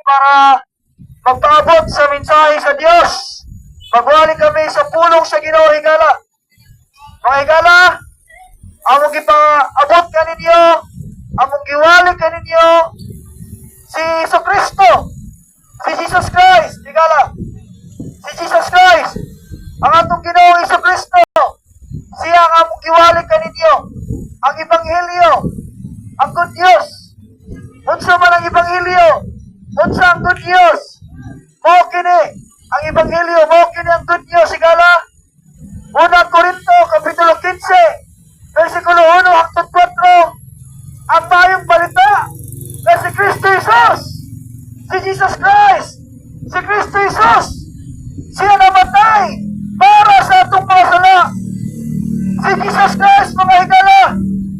para magpaabot sa mensahe sa Dios. Magwali kami sa pulong sa Ginoo higala. Mga higala, among gipaabot kaninyo, among giwali kaninyo si Jesucristo, si Jesus Christ, higala. Si Jesus Christ, ang atong Ginoo Jesucristo, siya ang among giwali kaninyo, ang Ebanghelyo, ang good news. Unsa man ang Ebanghelyo? Unsa ang good news? Mao kini ang Ebanghelyo, mao kini ang good news sigala. 1 Corinto kapitulo 15 versikulo 1 hangtod 4. Ang mayong balita na si Kristo Jesus, si Jesus Christ, si Kristo Jesus, siya namatay para sa atong mga sala. Si Jesus Christ, mga higala,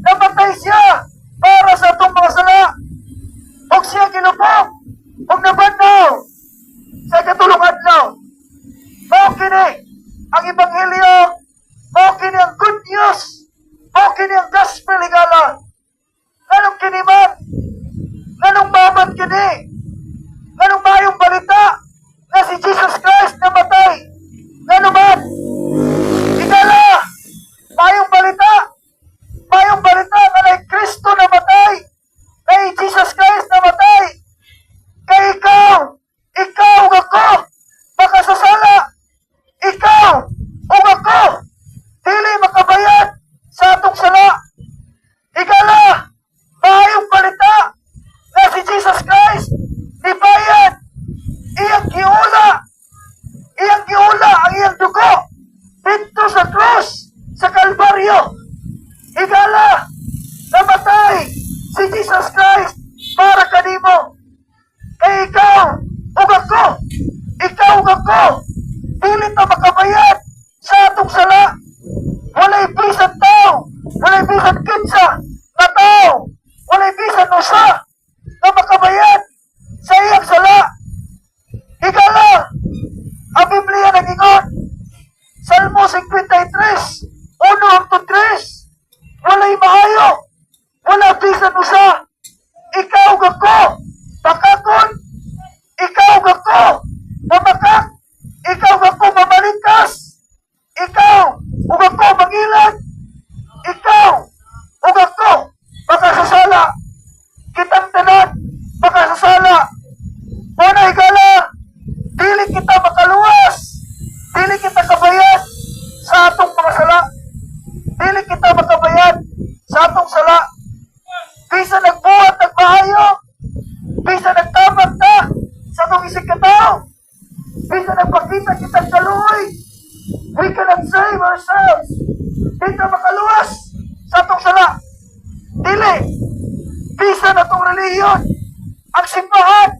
namatay siya para sa atong mga sala. Huwag siya ginupong, huwag nabandaw sa katulong adlaw. Mao kini ang Ebanghelyo, mao kini ang good news, mao kini ang gospel, higala. Nganong kini man, nganong mamat kini, nganong mayong balita na si Jesus Christ namatay, nganong man, higala, mayong balita nga na Kristo namatay, kay Jesus Christ namatay, kay ikaw ug ako, makasasala, ikaw ug ako, dili makabayad sa atong sala. Higala, mayong balita na si Jesus Christ nibayad, iyang giula ang iyang dugo dito sa krus sa Kalbaryo. Higala, namatay si Jesus Christ para kanimo. Kay ikaw ug ako, dili ta makabayad sa atong sala. Walay bisan tao, walay bisan kinsa na tao, walay bisan usa na makabayad sa iyang sala. Higala, ang Biblia nag-ingon, Salmo 53, 1 hangtod 3, walay maayo, wala bisan usa. Ikaw ug ako, pakakon, ikaw ug ako, mamakak, ikaw ug ako mamalingkas, ikaw ug ako mangilan, ikaw ug ako makasasala, kitang tanan makasasala. Muna higala, dili kita makaluwas, dili kita kabayad sa atong mga sala, dili kita makabayad sa atong sala. Bisa nagbuhat, nagbahayo, bisa nagtabag ta sa atong isig katao, bisa nagpakita kitang kaluoy, we cannot save ourselves. Di ka makaluwas sa atong sala. Dili, bisa na itong reliyon, ang simbahan,